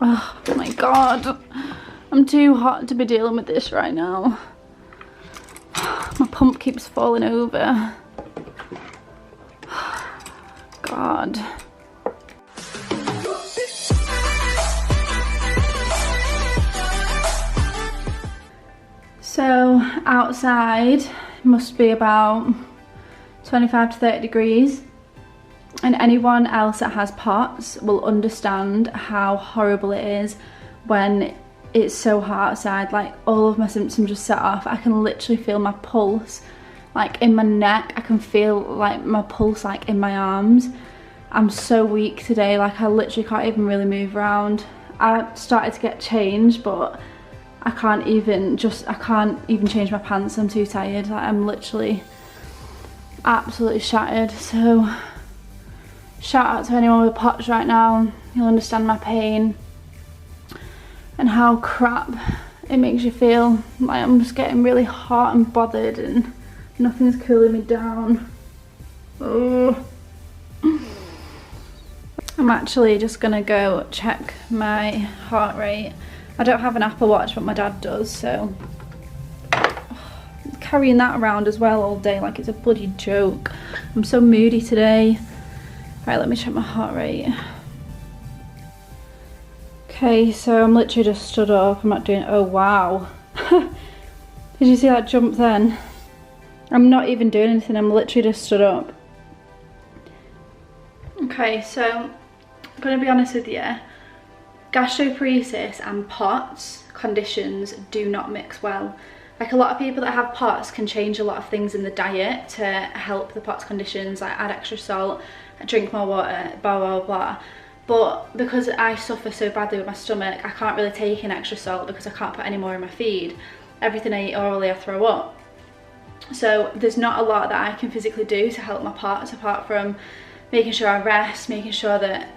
Oh my god, I'm too hot to be dealing with this right now. My pump keeps falling over. God. So outside must be about 25 to 30 degrees. And anyone else that has POTS will understand how horrible it is when it's so hot outside. Like, all of my symptoms just set off. I can literally feel my pulse, like in my neck. I can feel like my pulse like in my arms. I'm so weak today, like I literally can't even really move around. I started to get changed, but I can't even change my pants. I'm too tired. Like, I'm literally absolutely shattered. So shout out to anyone with POTS right now. You'll understand my pain and how crap it makes you feel. Like, I'm just getting really hot and bothered and nothing's cooling me down. Oh. I'm actually just gonna go check my heart rate. I don't have an Apple Watch, but my dad does, so carrying that around as well all day like it's a bloody joke. I'm so moody today. Right, let me check my heart rate. Okay, so I'm literally just stood up. I'm not doing, oh wow. Did you see that jump then? I'm not even doing anything, I'm literally just stood up. Okay, so I'm gonna be honest with you. Gastroparesis and POTS conditions do not mix well. Like, a lot of people that have POTS can change a lot of things in the diet to help the POTS conditions, like add extra salt, drink more water, blah blah blah. But because I suffer so badly with my stomach, I can't really take in extra salt because I can't put any more in my feed. Everything I eat orally I throw up. So there's not a lot that I can physically do to help my POTS, apart from making sure I rest, making sure that,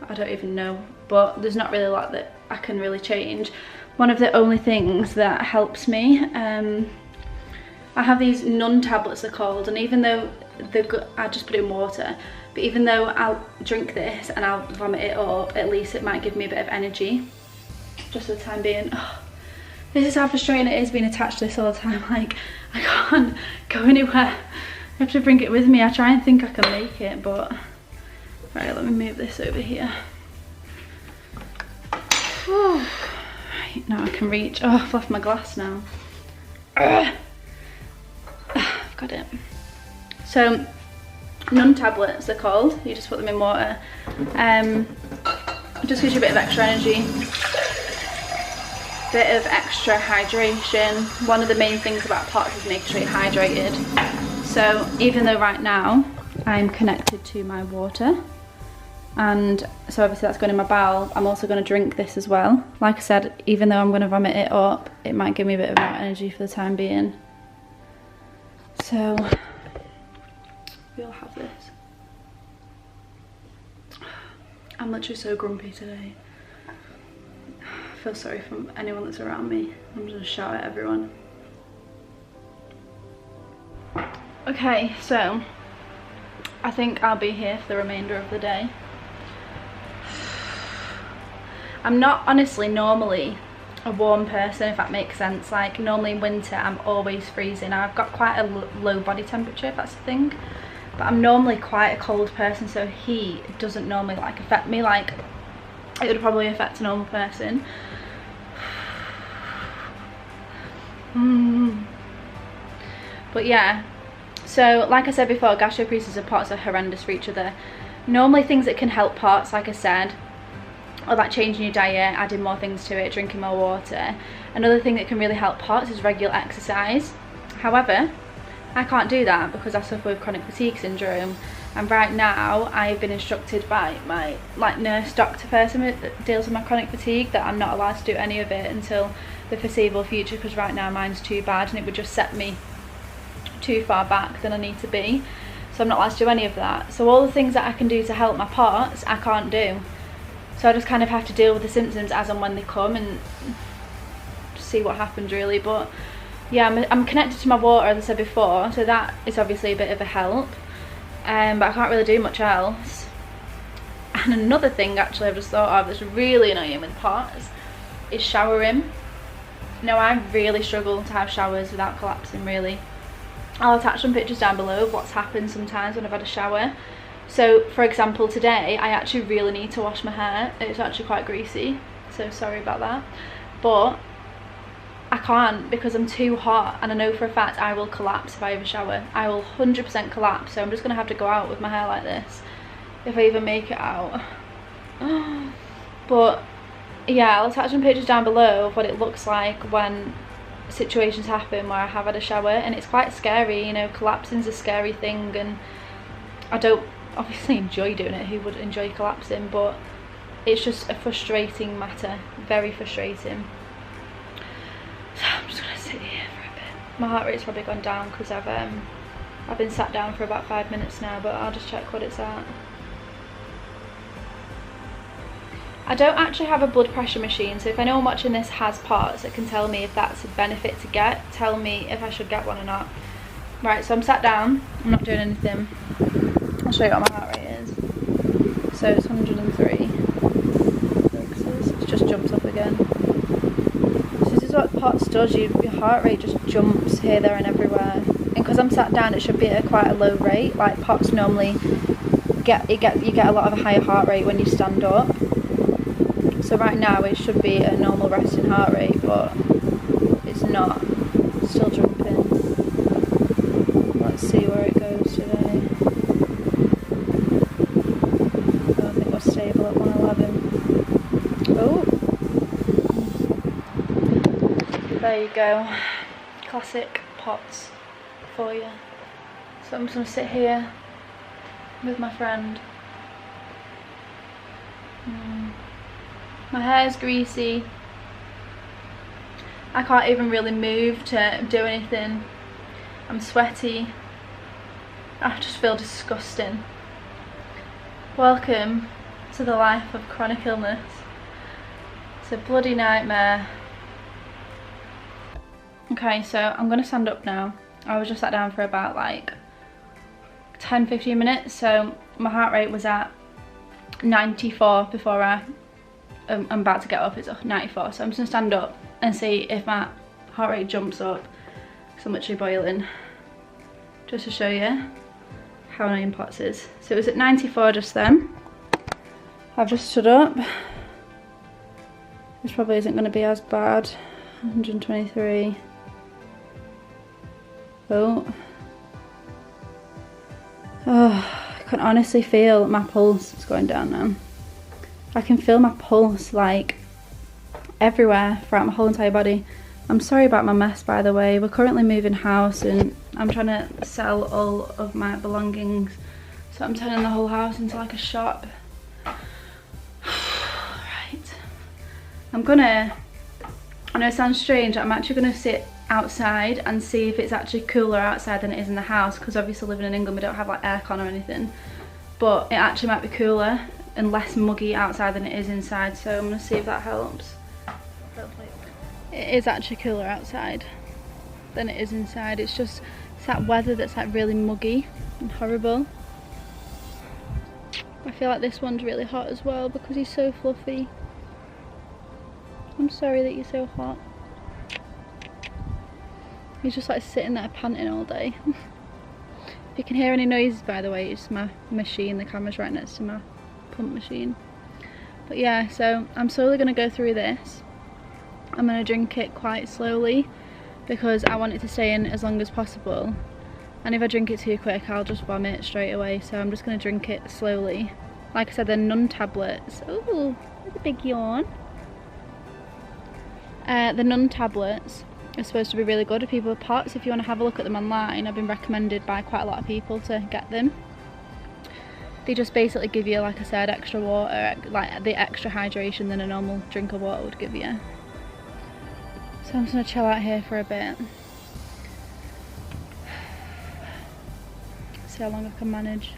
I don't even know, but there's not really a lot that I can really change. One of the only things that helps me, I have these nun tablets, they're called, and even though they're good, I just put it in water, but even though I'll drink this and I'll vomit it up, at least it might give me a bit of energy, just for the time being. Oh, this is how frustrating it is being attached to this all the time. Like, I can't go anywhere. I have to bring it with me. I try and think I can make it, but... Right, let me move this over here. Whew. Right, now I can reach. Oh, I've left my glass now. I've got it. So, nun tablets they're called. You just put them in water. It just gives you a bit of extra energy. Bit of extra hydration. One of the main things about POTS is making sure you're hydrated. So even though right now I'm connected to my water, and so obviously that's going in my bowel, I'm also going to drink this as well. Like I said, even though I'm going to vomit it up, it might give me a bit of more energy for the time being. So we'll have this. I'm literally so grumpy today. I feel sorry for anyone that's around me. I'm just gonna shout at everyone. Okay, so I think I'll be here for the remainder of the day. I'm not honestly normally a warm person, if that makes sense. Like, normally in winter I'm always freezing. I've got quite a low body temperature, if that's the thing, but I'm normally quite a cold person, so heat doesn't normally like affect me like it would probably affect a normal person. But yeah, so like I said before, gastroparesis and POTS are horrendous for each other. Normally things that can help POTS, like I said, are like changing your diet, adding more things to it, drinking more water. Another thing that can really help POTS is regular exercise. However, I can't do that because I suffer with chronic fatigue syndrome, and right now I've been instructed by my nurse doctor person that deals with my chronic fatigue that I'm not allowed to do any of it until the foreseeable future, because right now mine's too bad and it would just set me too far back than I need to be. So I'm not allowed to do any of that. So all the things that I can do to help my POTS, I can't do. So I just kind of have to deal with the symptoms as and when they come and see what happens really. But yeah, I'm connected to my water, as I said before, so that is obviously a bit of a help. But I can't really do much else. And another thing actually I've just thought of that's really annoying with pots is showering. Now I really struggle to have showers without collapsing, really. I'll attach some pictures down below of what's happened sometimes when I've had a shower. So for example, today I actually really need to wash my hair. It's actually quite greasy, so sorry about that, but I can't because I'm too hot, and I know for a fact I will collapse if I have a shower. I will 100% collapse, so I'm just gonna have to go out with my hair like this if I even make it out. But yeah, I'll attach some pictures down below of what it looks like when situations happen where I have had a shower, and it's quite scary, you know. Collapsing's a scary thing, and I don't obviously enjoy doing it. Who would enjoy collapsing? But it's just a frustrating matter, very frustrating. So I'm just gonna sit here for a bit. My heart rate's probably gone down because I've been sat down for about 5 minutes now, but I'll just check what it's at. I don't actually have a blood pressure machine, so if anyone watching this has POTS that can tell me if that's a benefit to get, tell me if I should get one or not. Right, so I'm sat down, I'm not doing anything. I'll show you what my heart rate is. So it's 103. It just jumps up again. So this is what POTS does, your heart rate just jumps here, there and everywhere. And because I'm sat down, it should be at quite a low rate. Like POTS normally, you get a lot of a higher heart rate when you stand up. So right now it should be a normal resting heart rate, but it's not. It's still jumping. Let's see where it goes today. I think we're stable at 111. Oh! There you go. Classic POTS for you. So I'm just going to sit here with my friend. My hair's greasy. I can't even really move to do anything. I'm sweaty. I just feel disgusting. Welcome to the life of chronic illness. It's a bloody nightmare. Okay, so I'm gonna stand up now. I was just sat down for about like 10-15 minutes, so my heart rate was at 94 before I'm about to get up. It's 94, so I'm just gonna stand up and see if my heart rate jumps up, because I'm literally boiling, just to show you how annoying POTS is. So it was at 94 just then. I've just stood up. This probably isn't going to be as bad. 123. Oh, I can honestly feel my pulse is going down now. I can feel my pulse like everywhere throughout my whole entire body. I'm sorry about my mess, by the way. We're currently moving house and I'm trying to sell all of my belongings, so I'm turning the whole house into like a shop. Right, I know it sounds strange, I'm actually gonna sit outside and see if it's actually cooler outside than it is in the house, because obviously living in England we don't have like aircon or anything, but it actually might be cooler and less muggy outside than it is inside, so I'm gonna see if that helps. It is actually cooler outside than it is inside. It's just that weather that's like really muggy and horrible. I feel like this one's really hot as well because he's so fluffy. I'm sorry that you're so hot. He's just like sitting there panting all day. If you can hear any noises, by the way, it's my machine. The camera's right next to my pump machine. But yeah, so I'm slowly going to go through this. I'm going to drink it quite slowly because I want it to stay in as long as possible, and if I drink it too quick I'll just vomit straight away, so I'm just going to drink it slowly. Like I said, they're nun tablets. Ooh, there's a big yawn. The nun tablets are supposed to be really good for people with POTS. If you want to have a look at them online, I've been recommended by quite a lot of people to get them. They just basically give you, like I said, extra water, like the extra hydration than a normal drink of water would give you. So I'm just going to chill out here for a bit. See how long I can manage.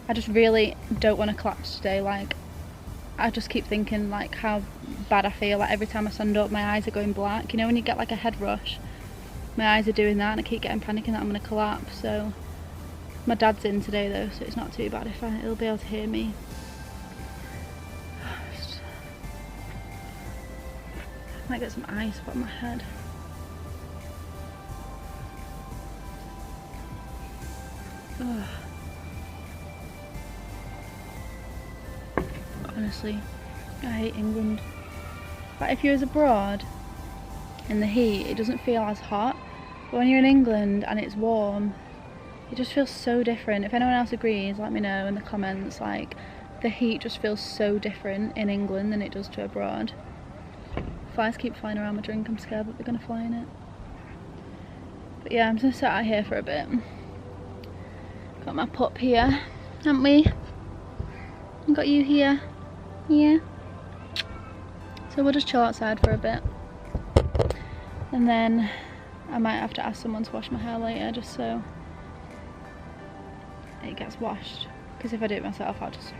I just really don't want to collapse today. Like, I just keep thinking like how bad I feel. Like every time I stand up my eyes are going black. You know when you get like a head rush? My eyes are doing that and I keep getting panicking that I'm going to collapse. So my dad's in today though, so it's not too bad if he'll be able to hear me. Might get some ice on my head. Ugh. Honestly, I hate England. Like if you was abroad in the heat, it doesn't feel as hot. But when you're in England and it's warm, it just feels so different. If anyone else agrees, let me know in the comments. Like, the heat just feels so different in England than it does to abroad. Flies keep flying around my drink, I'm scared that they're gonna fly in it. But yeah, I'm just gonna sit out here for a bit. Got my pup here, haven't we? And got you here. Yeah. So we'll just chill outside for a bit. And then I might have to ask someone to wash my hair later just so it gets washed. Because if I do it myself, I'll just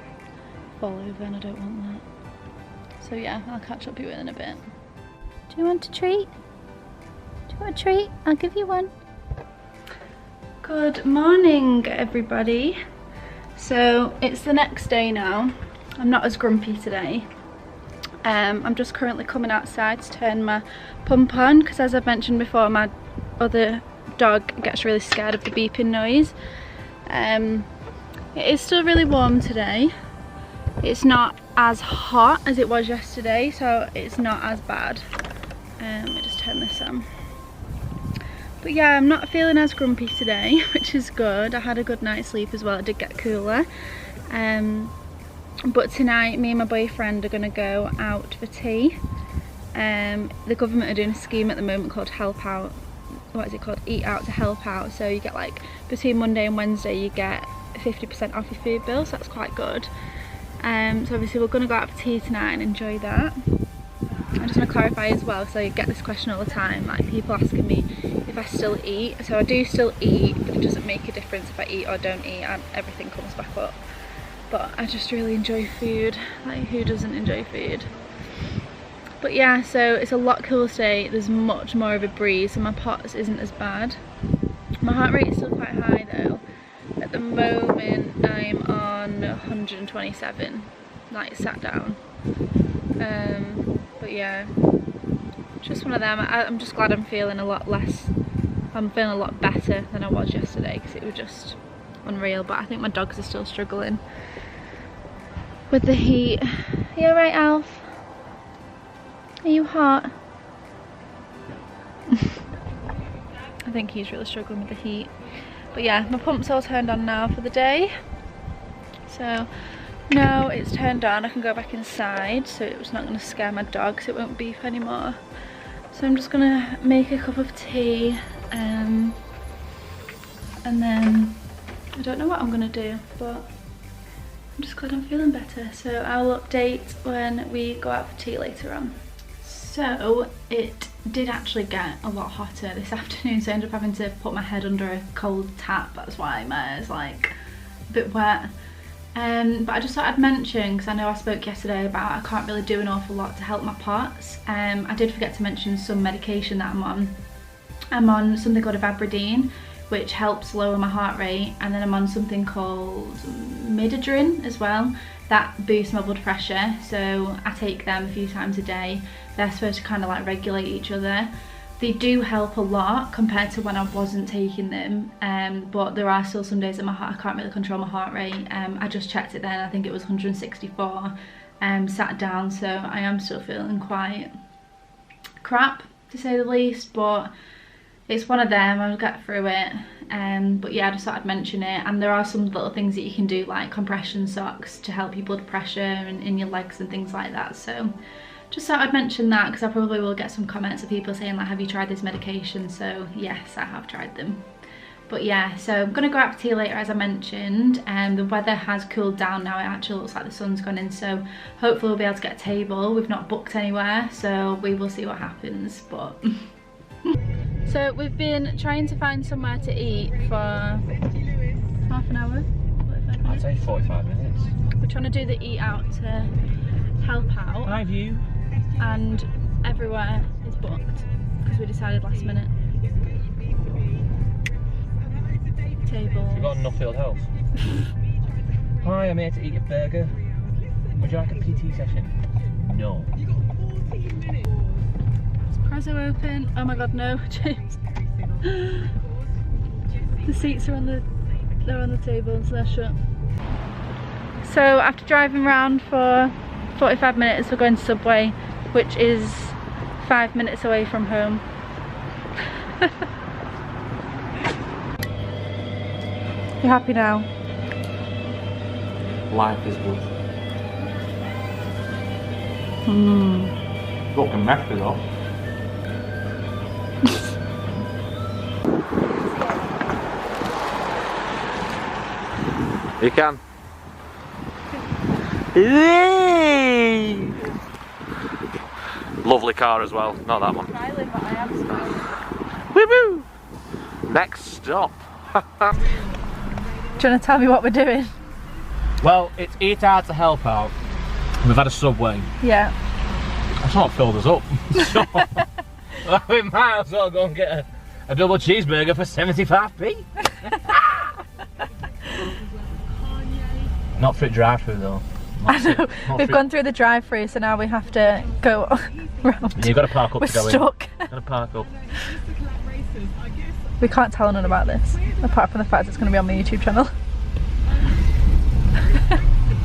fall over and I don't want that. So yeah, I'll catch up with you in a bit. Do you want a treat? Do you want a treat? I'll give you one. Good morning, everybody. So it's the next day now. I'm not as grumpy today. I'm just currently coming outside to turn my pump on because, as I've mentioned before, my other dog gets really scared of the beeping noise. It is still really warm today. It's not as hot as it was yesterday, so it's not as bad. Let me just turn this on. But yeah, I'm not feeling as grumpy today, which is good. I had a good night's sleep as well. It did get cooler. But tonight, me and my boyfriend are going to go out for tea. The government are doing a scheme at the moment called Help Out. What is it called? Eat Out to Help Out. So you get, like, between Monday and Wednesday you get 50% off your food bill, so that's quite good. So obviously we're going to go out for tea tonight and enjoy that. I just want to clarify as well, so I get this question all the time, like people asking me if I still eat. So I do still eat, but it doesn't make a difference if I eat or don't eat, and everything comes back up. But I just really enjoy food. Like, who doesn't enjoy food? But yeah, so it's a lot cooler today. There's much more of a breeze, so my POTS isn't as bad. My heart rate is still quite high though. At the moment I'm on 127, like sat down. But yeah, just one of them. I'm just glad I'm feeling a lot less, I'm feeling a lot better than I was yesterday, because it was just unreal. But I think my dogs are still struggling with the heat. Are you alright, Alf? Are you hot? I think he's really struggling with the heat. But yeah, my pump's all turned on now for the day. So now it's turned on, I can go back inside, so it's not going to scare my dog, so it won't beep anymore. So I'm just going to make a cup of tea, and then I don't know what I'm going to do, but I'm just glad I'm feeling better. So I'll update when we go out for tea later on. So it did actually get a lot hotter this afternoon, so I ended up having to put my head under a cold tap. That's why my hair's like a bit wet. But I just thought I'd mention, because I know I spoke yesterday about I can't really do an awful lot to help my POTS. I did forget to mention some medication that I'm on. I'm on something called Avabradine, which helps lower my heart rate, and then I'm on something called Midodrine as well. That boosts my blood pressure, so I take them a few times a day. They're supposed to kind of like regulate each other. They do help a lot compared to when I wasn't taking them, but there are still some days that I can't really control my heart rate. I just checked it then, I think it was 164, sat down, so I am still feeling quite crap, to say the least, but it's one of them, I'll get through it. But yeah, I just thought I'd mention it. And there are some little things that you can do, like compression socks to help your blood pressure and in your legs and things like that. So just thought I'd mention that, because I probably will get some comments of people saying like, have you tried this medication? So yes, I have tried them. But yeah, so I'm gonna go out for tea later, as I mentioned, and the weather has cooled down now. It actually looks like the sun's gone in, so hopefully we'll be able to get a table. We've not booked anywhere, so we will see what happens. But so we've been trying to find somewhere to eat for half an hour, 45 minutes. I'd say 45 minutes. We're trying to do the eat out to help out. Hi view. And everywhere is booked because we decided last minute. Tables. We've got Nuffield House. Hi, I'm here to eat a burger. Would you like a PT session? No. doors are open. Oh my god, no, James. The seats are on the table, so they're shut. So after driving around for 45 minutes, we're going to Subway, which is 5 minutes away from home. You happy now? Life is good. Mm. Fucking messed it up. You can. Lovely car as well, not that one. Smiling, but I am smiling. Woo-woo! Next stop. Do you want to tell me what we're doing? Well, it's Eat Hard to Help Out. We've had a Subway. Yeah. That's not filled us up. So, we might as well go and get a double cheeseburger for 75p. Not for it drive-through though. I know. We've gone through the drive-through, so now we have to go around. You've got to park up We're to go stuck. in. Got to park up. We can't tell anyone about this, apart from the fact it's going to be on my YouTube channel.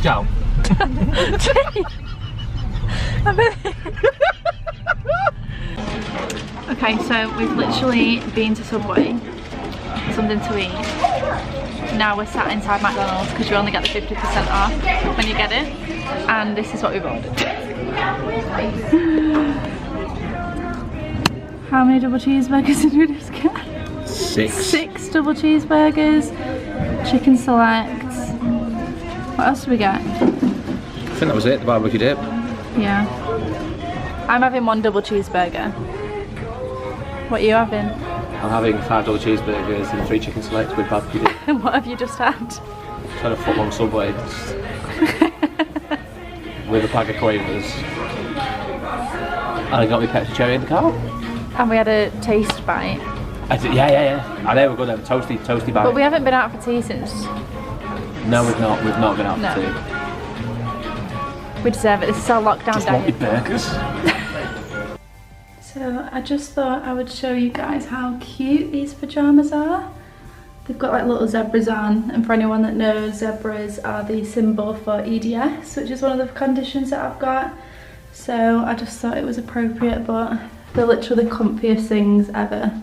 Ciao. Okay, so we've literally been to Subway, something to eat. Now we're sat inside McDonald's because you only get the 50% off when you get it, and this is what we've ordered. How many double cheeseburgers did we just get? 6. 6 double cheeseburgers, chicken select. What else did we get? I think that was it, the barbecue dip. Yeah. I'm having 1 double cheeseburger. What are you having? I'm having 5 double cheeseburgers and 3 chicken selects with barbecue dip. And what have you just had? Just had a foot-long Subway. With a pack of quavers. And I got me Pepsi Cherry in the car. And we had a taste bite. Yeah. I know, we're good, have a toasty bite. But we haven't been out for tea since. No, we've not been out for tea. We deserve it, this is our lockdown Just diet. wanted burgers. So I just thought I would show you guys how cute these pyjamas are. They've got like little zebras on, and for anyone that knows, zebras are the symbol for EDS, which is one of the conditions that I've got. So I just thought it was appropriate, but they're literally the comfiest things ever.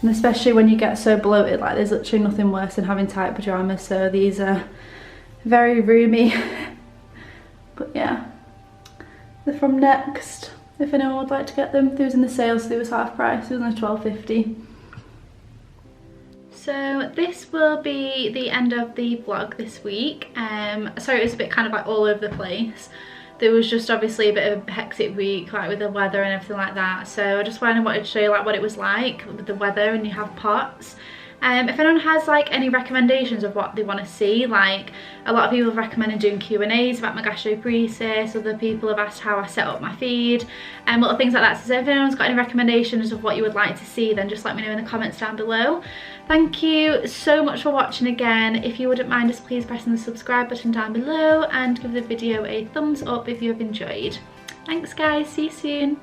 And especially when you get so bloated, like there's literally nothing worse than having tight pyjamas, so these are very roomy. But yeah, they're from Next. If anyone would like to get them, they was in the sale, so they was half price, it was only £12.50. So this will be the end of the vlog this week. Sorry it was a bit kind of like all over the place. There was just obviously a bit of a hectic week, like with the weather and everything like that. So I just wanted to show you like what it was like with the weather and you have pots. If anyone has like any recommendations of what they want to see, like a lot of people have recommended doing Q&As about my gastroparesis, other people have asked how I set up my feed and little things like that. So if anyone's got any recommendations of what you would like to see, then just let me know in the comments down below. Thank you so much for watching again. If you wouldn't mind, just please pressing the subscribe button down below and give the video a thumbs up if you have enjoyed. Thanks guys, see you soon.